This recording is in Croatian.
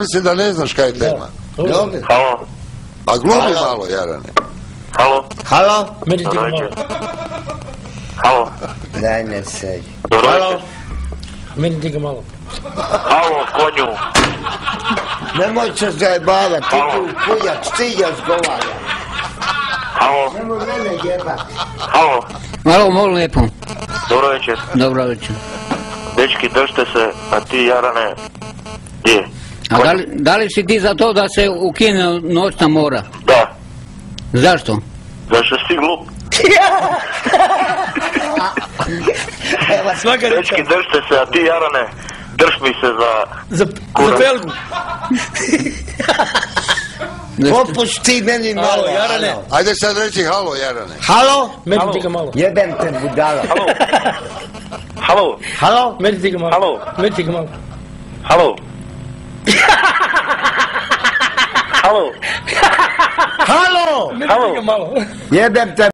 Mislim da ne znaš kaj je tema. Halo. A glumi malo, Jarane. Halo. Halo? Meni ti ga malo. Halo. Daj ne sedi. Dobro Halo? večer. Meni ti ga malo. Halo, konju. Nemoj se zajebavat, ti Halo. tu kujac, ti ga zgovara. Halo. Nemoj mene jebat. Halo. Halo, molim lijepo. Dobro večer. Dobro večer. Dečki, držite se, a ti, Jarane, gdje? A da li si ti za to da se ukine noćna mora? Da. Zašto? Zašto si glup? Svaka Dečki, držite se, a ti, Jarane, drž mi se za kurac. pelgu. Popusti meni malo, Halo, Jarane. halo. Ajde sad reći halo, Jarane. Halo? Meni ti ga malo. Jebem te budala. Halo. Halo. Halo? Meni ti ga malo. Halo. Meni ti ga malo. Halo. Halo. Halo? Meni ti ga malo. Jebem te